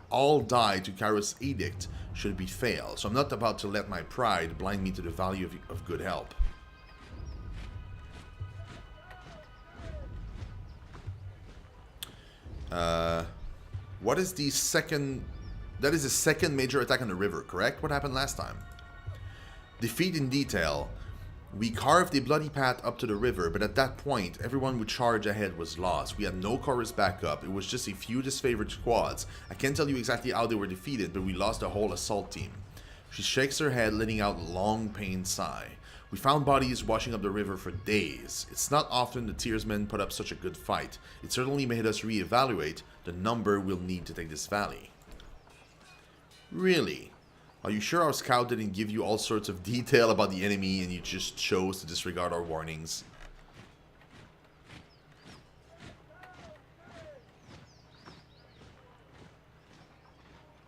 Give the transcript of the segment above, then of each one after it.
all die to Kairos' edict should we fail. So I'm not about to let my pride blind me to the value of good help. What is the second... That is the second major attack on the river, correct? What happened last time? Defeat in detail. We carved a bloody path up to the river, but at that point, everyone who charged ahead was lost. We had no chorus backup. It was just a few disfavored squads. I can't tell you exactly how they were defeated, but we lost the whole assault team. She shakes her head, letting out a long, pained sigh. We found bodies washing up the river for days. It's not often the Tearsmen put up such a good fight. It certainly made us reevaluate the number we'll need to take this valley. Really? Are you sure our scout didn't give you all sorts of detail about the enemy and you just chose to disregard our warnings?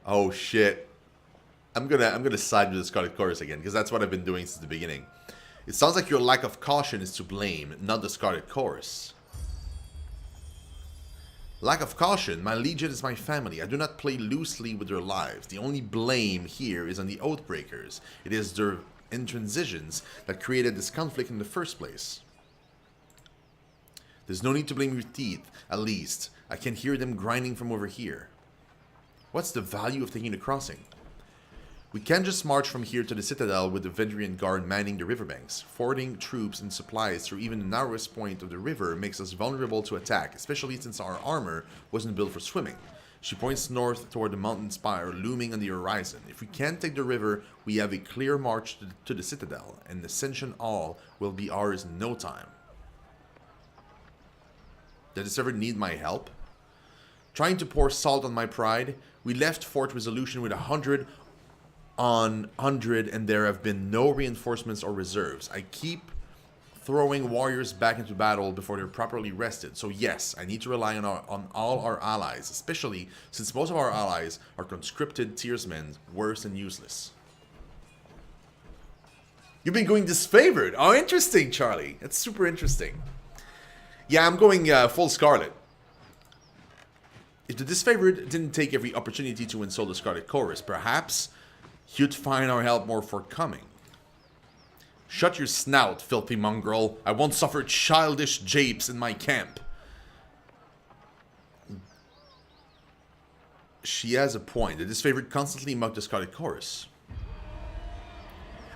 Oh shit. I'm gonna side with the Scarlet Chorus again, because that's what I've been doing since the beginning. It sounds like your lack of caution is to blame, not the Scarlet Chorus. Lack of caution. My legion is my family. I do not play loosely with their lives. The only blame here is on the Oathbreakers. It is their intransigence that created this conflict in the first place. There's no need to blame your teeth, at least. I can hear them grinding from over here. What's the value of taking the crossing? We can't just march from here to the Citadel with the Vendrian Guard manning the riverbanks. Forwarding troops and supplies through even the narrowest point of the river makes us vulnerable to attack, especially since our armor wasn't built for swimming. She points north toward the mountain spire looming on the horizon. If we can't take the river, we have a clear march to the Citadel, and Ascension Hall will be ours in no time. Does this ever need my help? Trying to pour salt on my pride, we left Fort Resolution with 100 on 100, and there have been no reinforcements or reserves. I keep throwing warriors back into battle before they're properly rested. So yes, I need to rely on all our allies, especially since most of our allies are conscripted Tearsmen, worse than useless. You've been going disfavored. Oh, interesting, Charlie. That's super interesting. Yeah, I'm going full Scarlet. If the disfavored didn't take every opportunity to insult the Scarlet Chorus, perhaps you'd find our help more forthcoming. Shut your snout, filthy mongrel. I won't suffer childish japes in my camp. She has a point. The disfavored constantly mocked the Scarlet Chorus.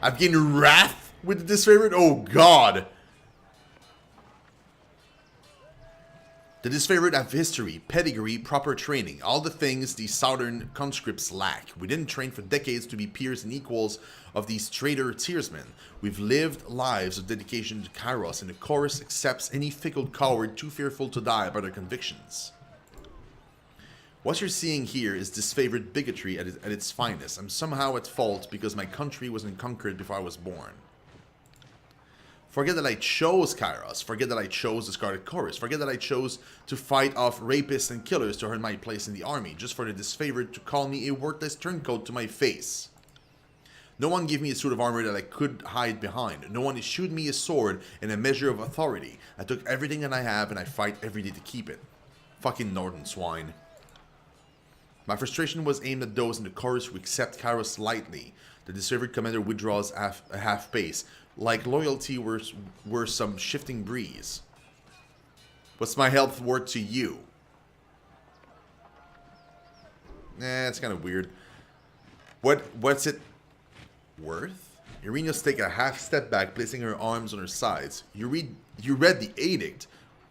I've gained wrath with the disfavored? Oh god! The disfavored have history, pedigree, proper training, all the things these southern conscripts lack. We didn't train for decades to be peers and equals of these traitor Tearsmen. We've lived lives of dedication to Kairos, and the chorus accepts any fickle coward too fearful to die by their convictions. What you're seeing here is disfavored bigotry at its finest. I'm somehow at fault because my country wasn't conquered before I was born. Forget that I chose Kairos. Forget that I chose the Scarlet Chorus. Forget that I chose to fight off rapists and killers to earn my place in the army, just for the disfavored to call me a worthless turncoat to my face. No one gave me a suit of armor that I could hide behind. No one issued me a sword and a measure of authority. I took everything that I have and I fight every day to keep it. Fucking northern swine. My frustration was aimed at those in the chorus who accept Kairos lightly. The disfavored commander withdraws a half pace, like loyalty were some shifting breeze. What's my health worth to you? It's kind of weird. What's it worth? Irena's take a half step back, placing her arms on her sides. You read the edict.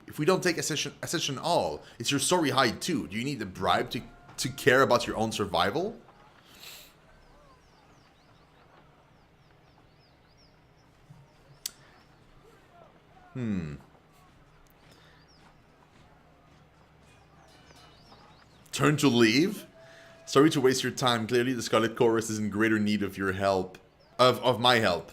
If we don't take Ascension Hall, it's your sorry hide too. Do you need a bribe to care about your own survival? Turn to leave? Sorry to waste your time. Clearly the Scarlet Chorus is in greater need of your help. Of my help.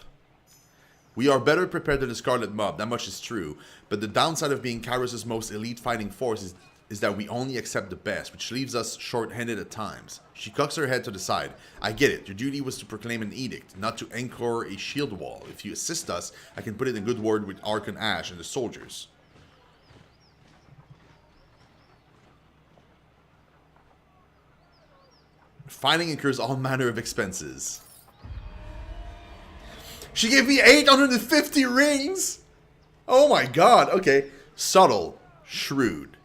We are better prepared than the Scarlet Mob, that much is true. But the downside of being Kairos' most elite fighting force is that we only accept the best, which leaves us short-handed at times. She cocks her head to the side. I get it. Your duty was to proclaim an edict, not to anchor a shield wall. If you assist us, I can put in a good word with Archon Ash and the soldiers. Fighting incurs all manner of expenses. She gave me 850 rings! Oh my god, okay. Subtle. Shrewd.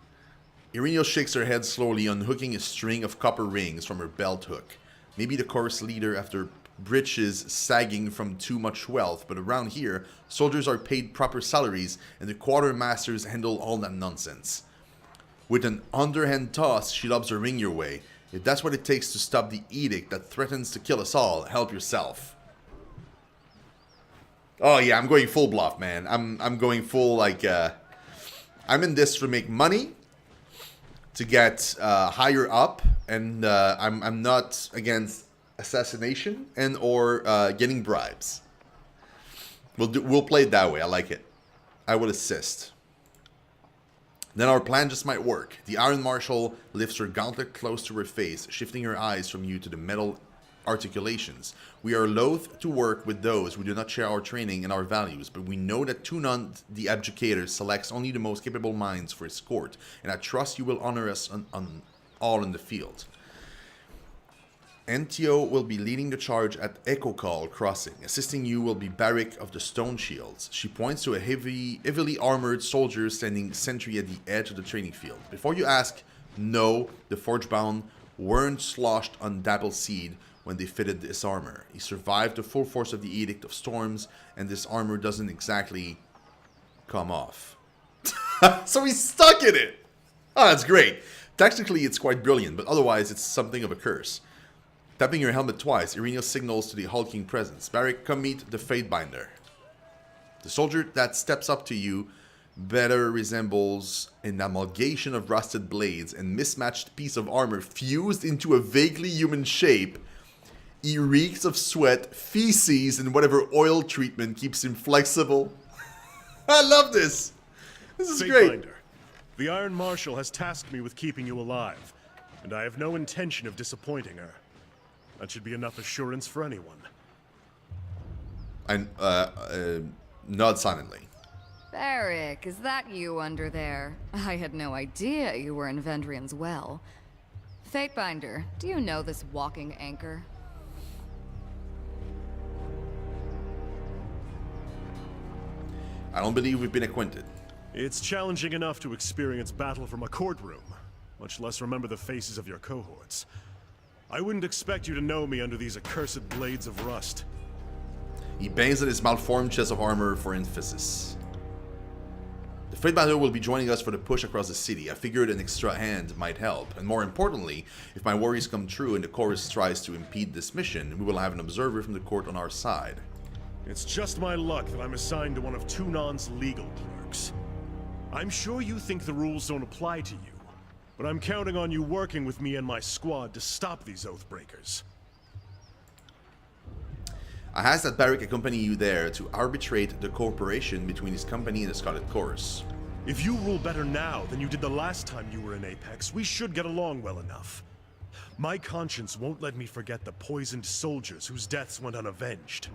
Ireneo shakes her head slowly, unhooking a string of copper rings from her belt hook. Maybe the chorus leader after breeches sagging from too much wealth, but around here, soldiers are paid proper salaries and the quartermasters handle all that nonsense. With an underhand toss, she lobs a ring your way. If that's what it takes to stop the edict that threatens to kill us all, help yourself. Oh yeah, I'm going full bluff, man. I'm going full, like, I'm in this to make money, to get higher up, and I'm not against assassination and or getting bribes. We'll play it that way. I like it. I will assist. Then our plan just might work. The Iron Marshal lifts her gauntlet close to her face, shifting her eyes from you to the metal articulations. We are loath to work with those who do not share our training and our values, but we know that Tunon the Abjudicator selects only the most capable minds for his court, and I trust you will honor us on all in the field. Antio will be leading the charge at Echo Call Crossing. Assisting you will be Barrick of the Stone Shields. She points to a heavily armored soldier standing sentry at the edge of the training field. Before you ask, no, the Forgebound weren't sloshed on Dapple Seed when they fitted this armor. He survived the full force of the Edict of Storms, and this armor doesn't exactly come off. So he's stuck in it! Oh, that's great. Technically, it's quite brilliant, but otherwise, it's something of a curse. Tapping your helmet twice, Ireneo signals to the hulking presence. Barrick, come meet the Fatebinder. The soldier that steps up to you better resembles an amalgamation of rusted blades and mismatched piece of armor fused into a vaguely human shape. He reeks of sweat, feces, and whatever oil treatment keeps him flexible. I love this! This is great! The Iron Marshal has tasked me with keeping you alive, and I have no intention of disappointing her. That should be enough assurance for anyone. And, nod silently. Barrick, is that you under there? I had no idea you were in Vendrian's well. Fatebinder, do you know this walking anchor? I don't believe we've been acquainted. It's challenging enough to experience battle from a courtroom, much less remember the faces of your cohorts. I wouldn't expect you to know me under these accursed blades of rust. He bangs on his malformed chest of armor for emphasis. The Fatebinder will be joining us for the push across the city. I figured an extra hand might help, and more importantly, if my worries come true and the chorus tries to impede this mission, we will have an observer from the court on our side. It's just my luck that I'm assigned to one of Tunon's legal clerks. I'm sure you think the rules don't apply to you, but I'm counting on you working with me and my squad to stop these Oathbreakers. I ask that Barrick accompany you there to arbitrate the cooperation between his company and the Scarlet Chorus. If you rule better now than you did the last time you were in Apex, we should get along well enough. My conscience won't let me forget the poisoned soldiers whose deaths went unavenged.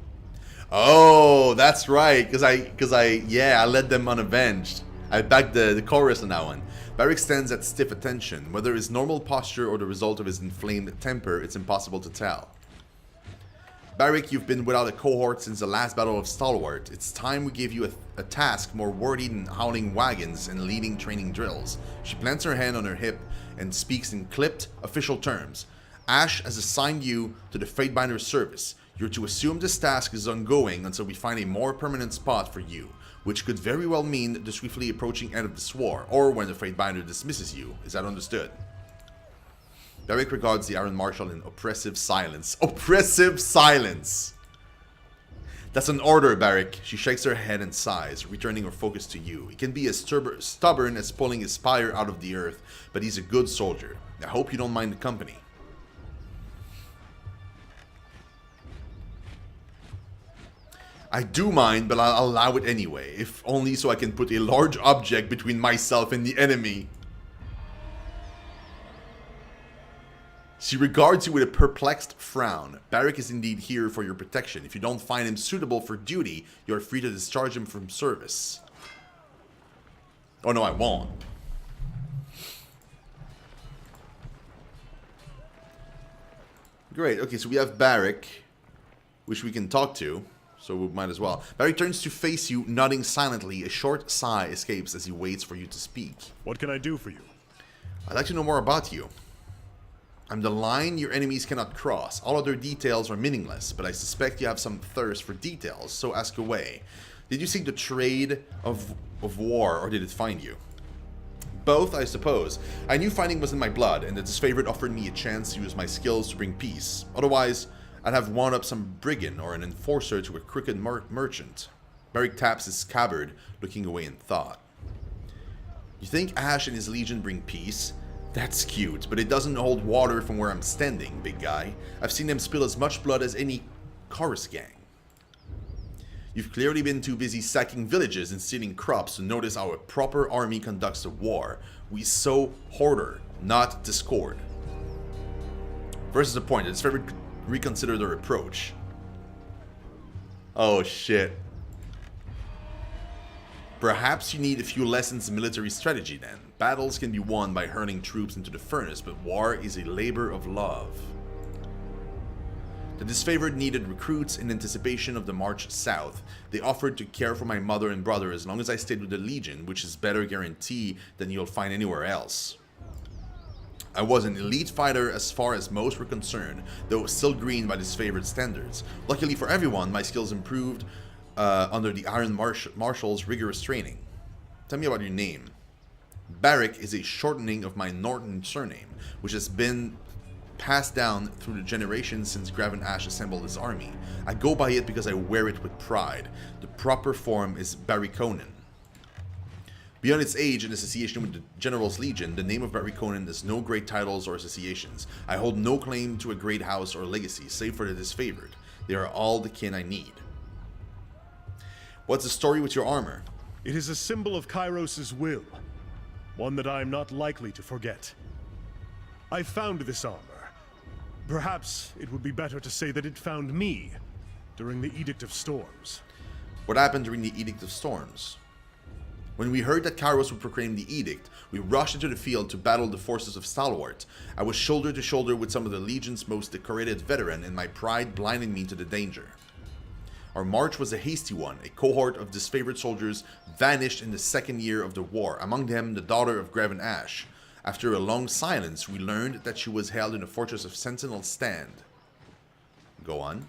Oh, that's right, because I led them unavenged. I backed the chorus on that one. Barrick stands at stiff attention. Whether his normal posture or the result of his inflamed temper, it's impossible to tell. Barrick, you've been without a cohort since the last Battle of Stalwart. It's time we give you a task more worthy than howling wagons and leading training drills. She plants her hand on her hip and speaks in clipped, official terms. Ash has assigned you to the Fatebinder's service. You're to assume this task is ongoing until we find a more permanent spot for you, which could very well mean the swiftly approaching end of this war, or when the Fatebinder dismisses you. Is that understood? Barrick regards the Iron Marshal in oppressive silence. Oppressive silence! That's an order, Barrick. She shakes her head and sighs, returning her focus to you. He can be as stubborn as pulling his spire out of the earth, but he's a good soldier. I hope you don't mind the company. I do mind, but I'll allow it anyway, if only so I can put a large object between myself and the enemy. She regards you with a perplexed frown. Barrick is indeed here for your protection. If you don't find him suitable for duty, you're free to discharge him from service. Oh no, I won't. Great. Okay, so we have Barrick, which we can talk to, so we might as well. Barrick turns to face you, nodding silently. A short sigh escapes as he waits for you to speak. What can I do for you? I'd like to know more about you. I'm the line your enemies cannot cross. All other details are meaningless, but I suspect you have some thirst for details, so ask away. Did you seek the trade of war, or did it find you? Both, I suppose. I knew fighting was in my blood, and the disfavored offered me a chance to use my skills to bring peace. Otherwise, I'd have wound up some brigand or an enforcer to a crooked merchant. Barrick taps his scabbard, looking away in thought. You think Ash and his legion bring peace? That's cute, but it doesn't hold water from where I'm standing, big guy. I've seen them spill as much blood as any chorus gang. You've clearly been too busy sacking villages and stealing crops to notice how a proper army conducts a war. We sow order, not discord. Versus the point, it's fair to reconsider their approach. Oh shit. Perhaps you need a few lessons in military strategy then. Battles can be won by hurling troops into the furnace, but war is a labor of love. The disfavored needed recruits in anticipation of the march south. They offered to care for my mother and brother as long as I stayed with the Legion, which is better guarantee than you'll find anywhere else. I was an elite fighter as far as most were concerned, though still green by disfavored standards. Luckily for everyone, my skills improved under the Iron Marshal's rigorous training. Tell me about your name. Barrick is a shortening of my Norton surname, which has been passed down through the generations since Graven Ash assembled his army. I go by it because I wear it with pride. The proper form is Barriconen. Beyond its age and association with the General's Legion, the name of Barriconen has no great titles or associations. I hold no claim to a great house or legacy, save for the disfavored. They are all the kin I need. What's the story with your armor? It is a symbol of Kairos' will, one that I am not likely to forget. I found this armor. Perhaps it would be better to say that it found me during the Edict of Storms. What happened during the Edict of Storms? When we heard that Kairos would proclaim the edict, we rushed into the field to battle the forces of Stalwart. I was shoulder to shoulder with some of the Legion's most decorated veteran, and my pride blinded me to the danger. Our march was a hasty one. A cohort of disfavored soldiers vanished in the second year of the war, among them the daughter of Graven Ash. After a long silence, we learned that she was held in the fortress of Sentinel Stand. Go on.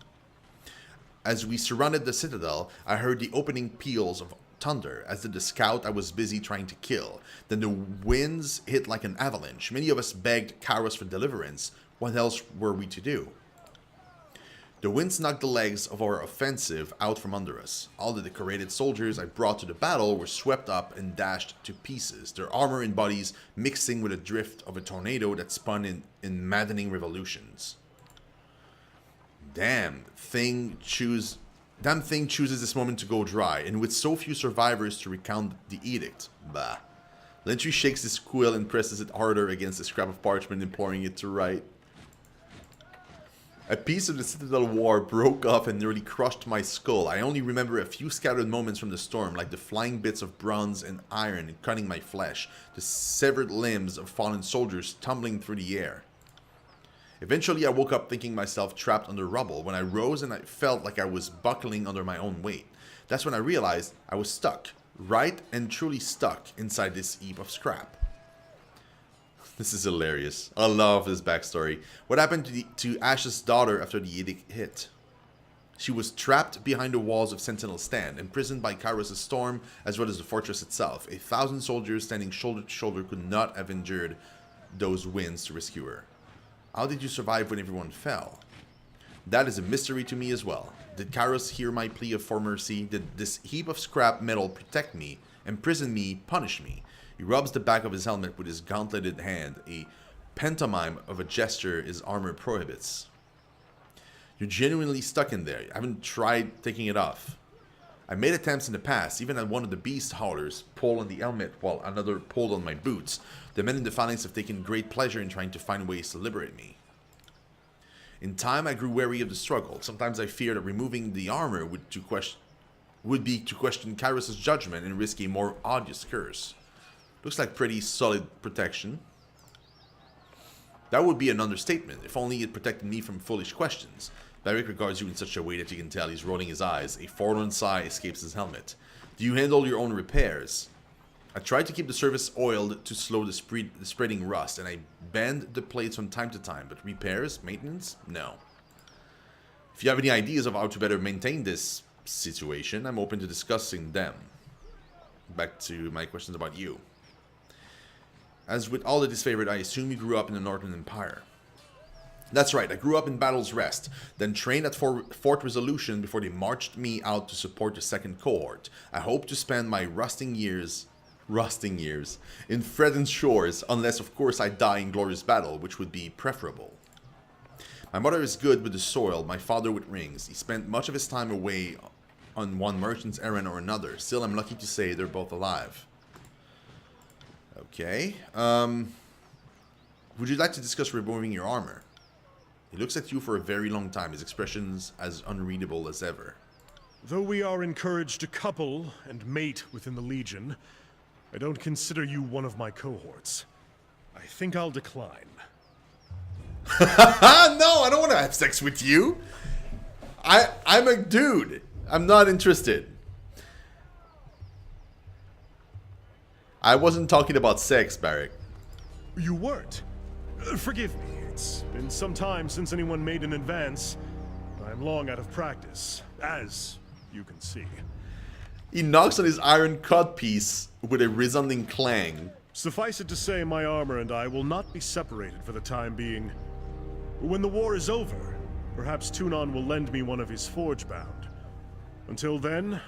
As we surrounded the citadel, I heard the opening peals of thunder, as did the scout I was busy trying to kill. Then the winds hit like an avalanche. Many of us begged Kairos for deliverance. What else were we to do? The winds knocked the legs of our offensive out from under us. All the decorated soldiers I brought to the battle were swept up and dashed to pieces, their armor and bodies mixing with the drift of a tornado that spun in maddening revolutions. Damn thing chooses this moment to go dry, and with so few survivors to recount the edict. Bah. Lentry shakes his quill and presses it harder against a scrap of parchment, imploring it to write. A piece of the Citadel War broke off and nearly crushed my skull. I only remember a few scattered moments from the storm, like the flying bits of bronze and iron cutting my flesh, the severed limbs of fallen soldiers tumbling through the air. Eventually I woke up thinking myself trapped under rubble. When I rose and I felt like I was buckling under my own weight. That's when I realized I was stuck, right and truly stuck inside this heap of scrap. This is hilarious. I love this backstory. What happened to Ash's daughter after the edict hit? She was trapped behind the walls of Sentinel Stand, imprisoned by Kairos' storm as well as the fortress itself. 1,000 soldiers standing shoulder to shoulder could not have endured those winds to rescue her. How did you survive when everyone fell? That is a mystery to me as well. Did Kairos hear my plea for mercy? Did this heap of scrap metal protect me, imprison me, punish me? He rubs the back of his helmet with his gauntleted hand, a pantomime of a gesture his armor prohibits. You're genuinely stuck in there. I haven't tried taking it off. I made attempts in the past, even at one of the beast haulers, pull on the helmet while another pulled on my boots. The men in the phalanx have taken great pleasure in trying to find ways to liberate me. In time, I grew wary of the struggle. Sometimes I feared that removing the armor would be to question Kairos' judgment and risk a more odious curse. Looks like pretty solid protection. That would be an understatement, if only it protected me from foolish questions. Barrick regards you in such a way that you can tell he's rolling his eyes. A forlorn sigh escapes his helmet. Do you handle your own repairs? I tried to keep the surface oiled to slow the spreading rust, and I bend the plates from time to time, but repairs? Maintenance? No. If you have any ideas of how to better maintain this situation, I'm open to discussing them. Back to my questions about you. As with all the disfavored, I assume you grew up in the Northern Empire. That's right, I grew up in Battle's Rest, then trained at Fort Resolution before they marched me out to support the second cohort. I hope to spend my rusting years in Freden's shores, unless of course I die in glorious battle, which would be preferable. My mother is good with the soil, my father with rings. He spent much of his time away on one merchant's errand or another. Still, I'm lucky to say they're both alive. Okay. Would you like to discuss removing your armor? He looks at you for a very long time, his expressions as unreadable as ever. Though we are encouraged to couple and mate within the Legion, I don't consider you one of my cohorts. I think I'll decline. No, I don't want to have sex with you. I'm a dude. I'm not interested. I wasn't talking about sex, Barrick. You weren't? Forgive me. It's been some time since anyone made an advance. I'm long out of practice, as you can see. He knocks on his iron codpiece with a resounding clang. Suffice it to say, my armor and I will not be separated for the time being. When the war is over, perhaps Tunon will lend me one of his forge-bound. Until then,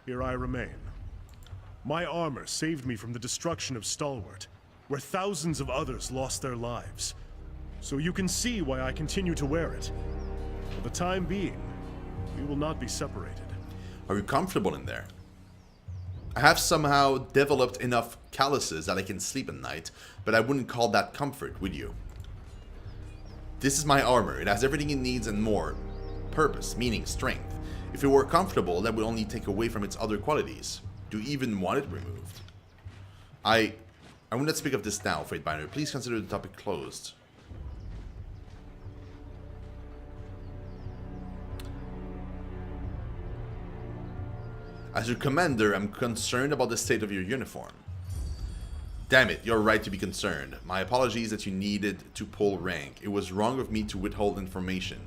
here I remain. My armor saved me from the destruction of Stalwart, where thousands of others lost their lives. So you can see why I continue to wear it. For the time being, we will not be separated. Are you comfortable in there? I have somehow developed enough calluses that I can sleep at night, but I wouldn't call that comfort, would you? This is my armor. It has everything it needs and more. Purpose, meaning, strength. If it were comfortable, that would only take away from its other qualities. Do you even want it removed? I will not speak of this now, Fatebinder. Please consider the topic closed. As your commander, I'm concerned about the state of your uniform. Damn it, you're right to be concerned. My apologies that you needed to pull rank. It was wrong of me to withhold information.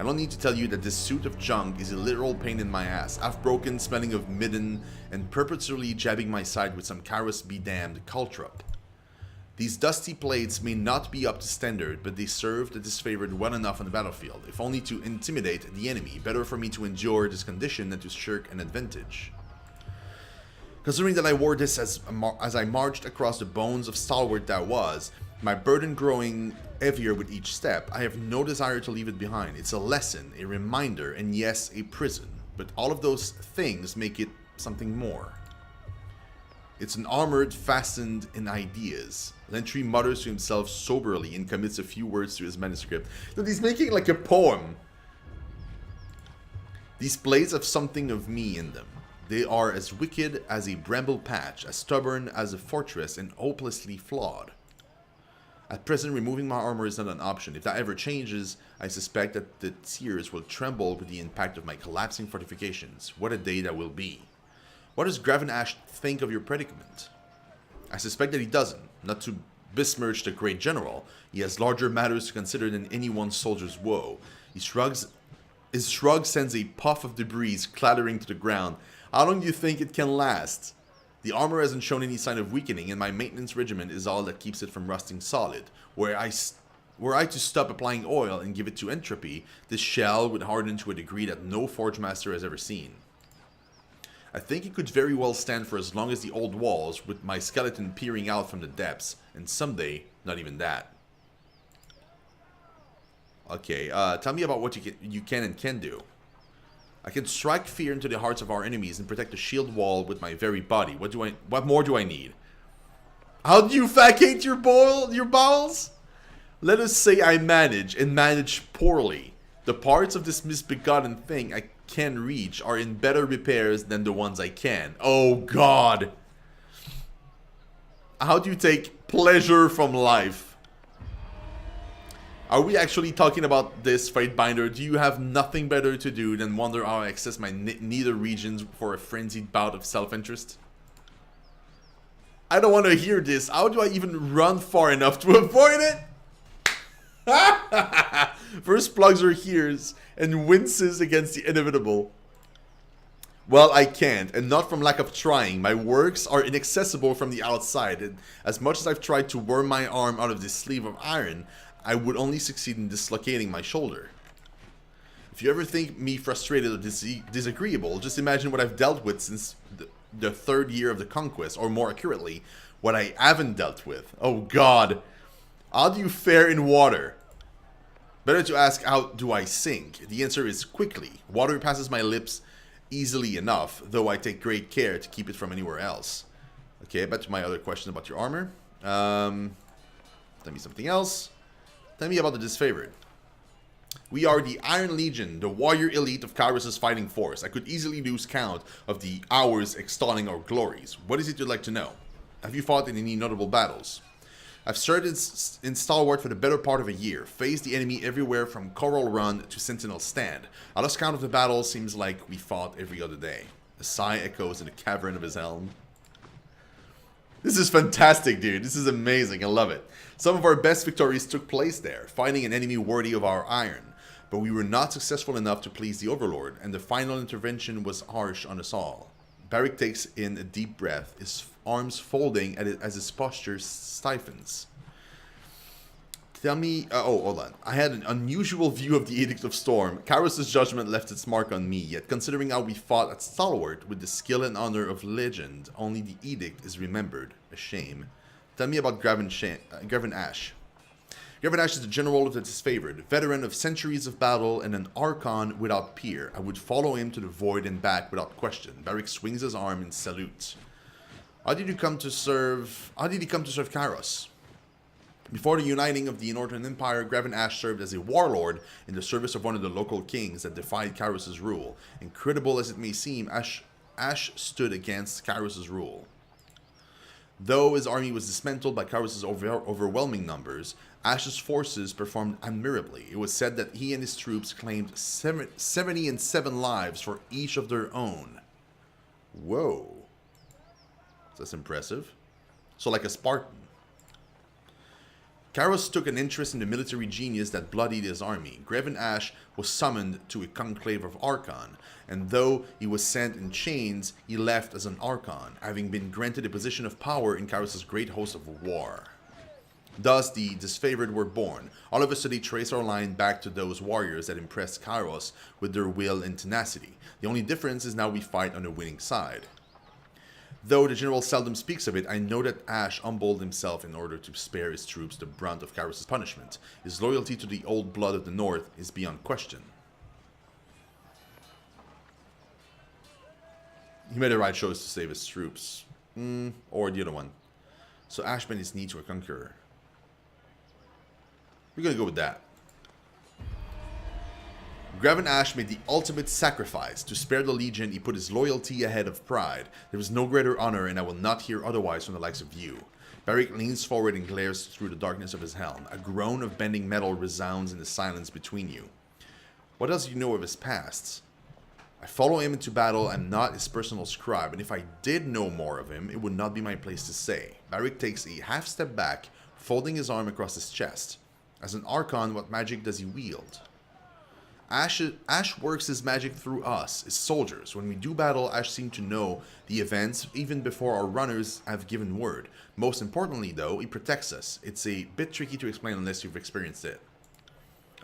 I don't need to tell you that this suit of junk is a literal pain in my ass, half-broken, smelling of midden, and perpetually jabbing my side with some Karos be damned caltrop. These dusty plates may not be up to standard, but they served the disfavored well enough on the battlefield, if only to intimidate the enemy. Better for me to endure this condition than to shirk an advantage. Considering that I wore this as I marched across the bones of Stalwart that was, my burden growing heavier with each step, I have no desire to leave it behind. It's a lesson, a reminder, and yes, a prison. But all of those things make it something more. It's an armored, fastened in ideas. Lentry mutters to himself soberly and commits a few words to his manuscript. That he's making like a poem. These plates have something of me in them. They are as wicked as a bramble patch, as stubborn as a fortress, and hopelessly flawed. At present, removing my armor is not an option. If that ever changes, I suspect that the tiers will tremble with the impact of my collapsing fortifications. What a day that will be. What does Graven Ash think of your predicament? I suspect that he doesn't. Not to besmirch the great general, he has larger matters to consider than any one soldier's woe. His shrug sends a puff of debris clattering to the ground. How long do you think it can last? The armor hasn't shown any sign of weakening, and my maintenance regimen is all that keeps it from rusting solid. Were I to stop applying oil and give it to entropy, this shell would harden to a degree that no forge master has ever seen. I think it could very well stand for as long as the old walls, with my skeleton peering out from the depths, and someday, not even that. Okay, tell me about what you can and can do. I can strike fear into the hearts of our enemies and protect the shield wall with my very body. What more do I need? How do you vacate your bowels? Let us say I manage, and manage poorly. The parts of this misbegotten thing I can reach are in better repairs than the ones I can. Oh God! How do you take pleasure from life? Are we actually talking about this, Fightbinder? Do you have nothing better to do than wonder how I access my nether regions for a frenzied bout of self-interest? I don't want to hear this. How do I even run far enough to avoid it? First Plugzer hears and winces against the inevitable. Well, I can't, and not from lack of trying. My works are inaccessible from the outside, and as much as I've tried to worm my arm out of this sleeve of iron, I would only succeed in dislocating my shoulder. If you ever think me frustrated or disagreeable, just imagine what I've dealt with since the third year of the conquest, or more accurately, what I haven't dealt with. Oh god. How do you fare in water? Better to ask, how do I sink? The answer is quickly. Water passes my lips easily enough, though I take great care to keep it from anywhere else. Okay, back to my other question about your armor. Tell me something else. Tell me about the disfavored. We are the Iron Legion, the warrior elite of Kairos' fighting force. I could easily lose count of the hours extolling our glories. What is it you'd like to know? Have you fought in any notable battles? I've served in Stalwart for the better part of a year, faced the enemy everywhere from Coral Run to Sentinel Stand. I lost count of the battles, seems like we fought every other day. A sigh echoes in the cavern of his helm. This is fantastic, dude. This is amazing. I love it. Some of our best victories took place there, fighting an enemy worthy of our iron. But we were not successful enough to please the Overlord, and the final intervention was harsh on us all. Barrick takes in a deep breath, his arms folding as his posture stiffens. Tell me... oh, hold on. I had an unusual view of the Edict of Storm. Kairos' judgment left its mark on me, yet considering how we fought at Stalwart with the skill and honor of legend, only the Edict is remembered. A shame. Tell me about Graven Ash. Graven Ash is the general of the disfavored, veteran of centuries of battle and an archon without peer. I would follow him to the void and back without question. Barrick swings his arm in salute. How did he come to serve Kairos? Before the uniting of the Northern Empire, Graven Ash served as a warlord in the service of one of the local kings that defied Kairos' rule. Incredible as it may seem, Ash stood against Kairos' rule. Though his army was dismantled by Kairos' overwhelming numbers, Ash's forces performed admirably. It was said that he and his troops claimed 77 lives for each of their own. Whoa. That's impressive. So like a Spartan. Kairos took an interest in the military genius that bloodied his army. Graven Ash was summoned to a conclave of Archon, and though he was sent in chains, he left as an Archon, having been granted a position of power in Kairos' great host of war. Thus, the disfavored were born. All of us today trace our line back to those warriors that impressed Kairos with their will and tenacity. The only difference is now we fight on the winning side. Though the general seldom speaks of it, I know that Ash humbled himself in order to spare his troops the brunt of Kairos' punishment. His loyalty to the old blood of the North is beyond question. He made the right choice to save his troops. Or the other one. So Ash bent his knee to a conqueror. We're gonna go with that. Graven Ash made the ultimate sacrifice. To spare the Legion, he put his loyalty ahead of pride. There is no greater honor, and I will not hear otherwise from the likes of you. Barrick leans forward and glares through the darkness of his helm. A groan of bending metal resounds in the silence between you. What else do you know of his past? I follow him into battle. I'm not his personal scribe, and if I did know more of him, it would not be my place to say. Barrick takes a half step back, folding his arm across his chest. As an Archon, what magic does he wield? Ash works his magic through us, his soldiers. When we do battle, Ash seems to know the events even before our runners have given word. Most importantly, though, he protects us. It's a bit tricky to explain unless you've experienced it.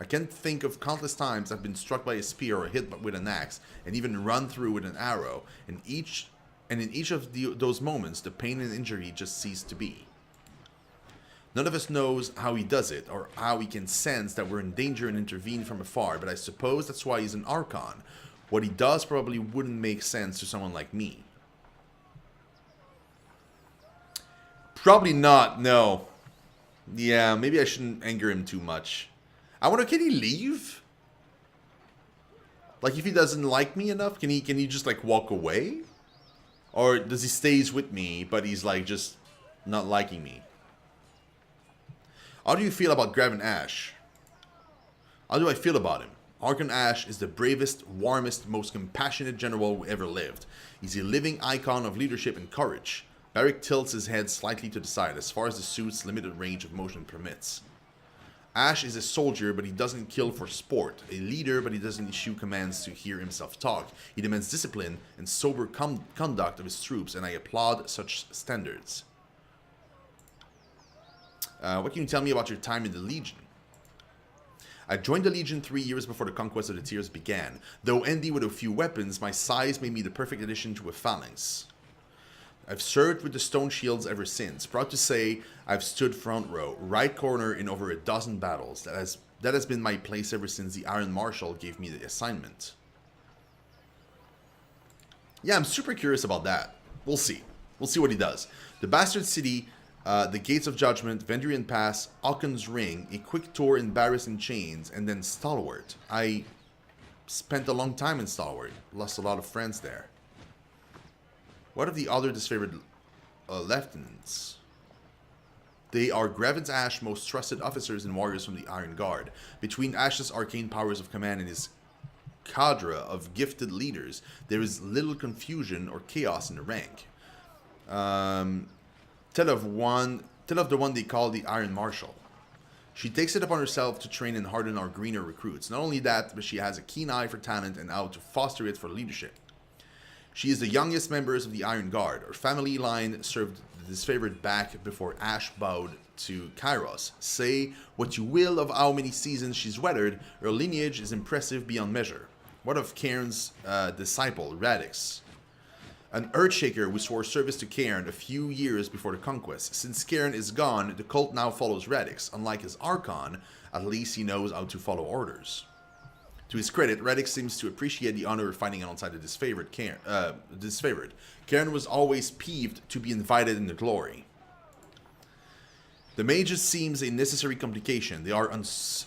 I can think of countless times I've been struck by a spear or hit with an axe, and even run through with an arrow. And in each of those moments, the pain and injury just cease to be. None of us knows how he does it, or how he can sense that we're in danger and intervene from afar, but I suppose that's why he's an Archon. What he does probably wouldn't make sense to someone like me. Probably not, no. Yeah, maybe I shouldn't anger him too much. I wonder, can he leave? Like, if he doesn't like me enough, can he just, like, walk away? Or does he stays with me, but he's, like, just not liking me? How do you feel about Graven Ash? How do I feel about him? Archon Ash is the bravest, warmest, most compassionate general who ever lived. He's a living icon of leadership and courage. Beric tilts his head slightly to the side as far as the suit's limited range of motion permits. Ash is a soldier, but he doesn't kill for sport. A leader, but he doesn't issue commands to hear himself talk. He demands discipline and sober conduct of his troops, and I applaud such standards. What can you tell me about your time in the Legion? I joined the Legion 3 years before the conquest of the Tears began. Though handy with a few weapons, my size made me the perfect addition to a phalanx. I've served with the Stone Shields ever since. Proud to say, I've stood front row, right corner in over a dozen battles. That has been my place ever since the Iron Marshal gave me the assignment. Yeah, I'm super curious about that. We'll see. We'll see what he does. The Bastard City, the Gates of Judgment, Vendrian Pass, Ocken's Ring, a quick tour in Barris and Chains, and then Stalwart. I spent a long time in Stalwart. Lost a lot of friends there. What of the other disfavored lieutenants? They are Graven's Ash most trusted officers and warriors from the Iron Guard. Between Ash's arcane powers of command and his cadre of gifted leaders, there is little confusion or chaos in the rank. Tell of the one they call the Iron Marshal. She takes it upon herself to train and harden our greener recruits. Not only that, but she has a keen eye for talent and how to foster it for leadership. She is the youngest members of the Iron Guard. Her family line served the disfavored back before Ash bowed to Kairos. Say what you will of how many seasons she's weathered, her lineage is impressive beyond measure. What of Cairn's disciple, Radix? An Earthshaker who swore service to Cairn a few years before the conquest. Since Cairn is gone, the cult now follows Radix. Unlike his Archon, at least he knows how to follow orders. To his credit, Radix seems to appreciate the honor of fighting alongside the disfavored Cairn. Cairn was always peeved to be invited in the glory. The mages seems a necessary complication. They are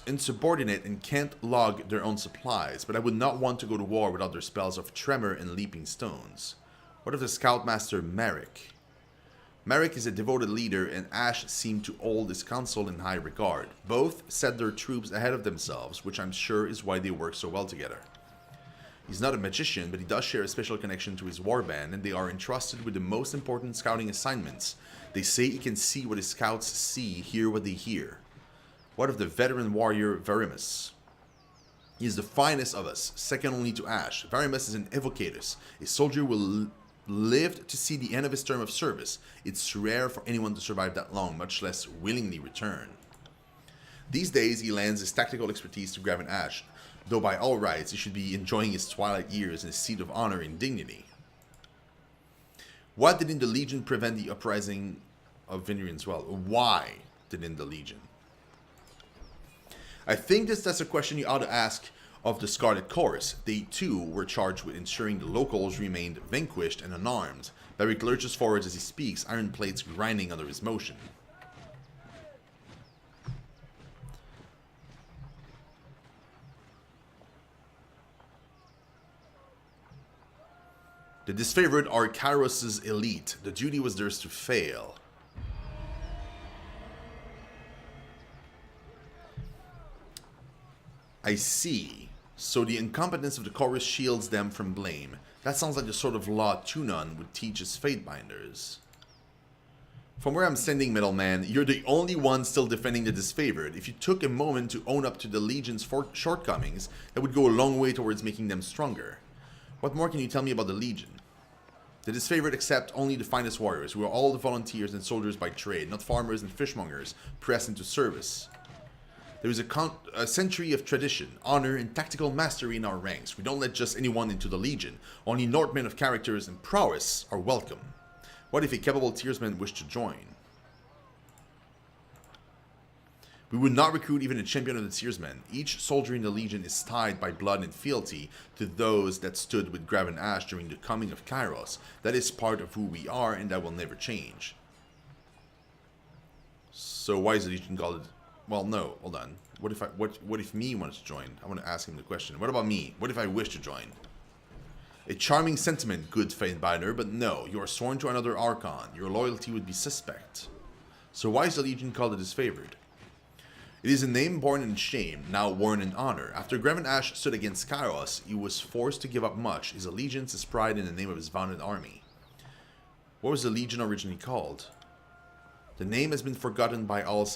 insubordinate and can't log their own supplies, but I would not want to go to war without their spells of Tremor and Leaping Stones. What of the Scoutmaster Merrick? Merrick is a devoted leader, and Ash seemed to hold his counsel in high regard. Both set their troops ahead of themselves, which I'm sure is why they work so well together. He's not a magician, but he does share a special connection to his warband, and they are entrusted with the most important scouting assignments. They say he can see what his scouts see, hear what they hear. What of the veteran warrior Varimus? He is the finest of us, second only to Ash. Varimus is an evocatus, a soldier who will lived to see the end of his term of service. It's rare for anyone to survive that long, much less willingly return. These days, he lends his tactical expertise to Graven Ash, though by all rights, he should be enjoying his twilight years in his seat of honor and dignity. What did in the Legion prevent the uprising of Vendrian's well? Why did in the Legion? I think that's a question you ought to ask of the Scarlet Chorus. They too were charged with ensuring the locals remained vanquished and unarmed. Beric lurches forwards as he speaks, iron plates grinding under his motion. The disfavored are Kairos' elite. The duty was theirs to fail. I see. So the incompetence of the chorus shields them from blame. That sounds like the sort of law Tunon would teach his Fatebinders. From where I'm standing, Middleman, you're the only one still defending the disfavored. If you took a moment to own up to the Legion's shortcomings, that would go a long way towards making them stronger. What more can you tell me about the Legion? The disfavored accept only the finest warriors, who are all the volunteers and soldiers by trade, not farmers and fishmongers pressed into service. There is a century of tradition, honor, and tactical mastery in our ranks. We don't let just anyone into the Legion. Only Northmen of characters and prowess are welcome. What if a capable Tearsman wished to join? We would not recruit even a champion of the Tearsmen. Each soldier in the Legion is tied by blood and fealty to those that stood with Graven Ash during the coming of Kairos. That is part of who we are, and that will never change. So why is the Legion called... Well, no, hold on. What if me wants to join? I want to ask him the question. What about me? What if I wish to join? A charming sentiment, good Fatebinder, but no, you are sworn to another Archon. Your loyalty would be suspect. So why is the Legion called the disfavored? It is a name born in shame, now worn in honor. After Greven Ash stood against Kairos, he was forced to give up much, his allegiance, his pride, in the name of his valiant army. What was the Legion originally called? The name has been forgotten by all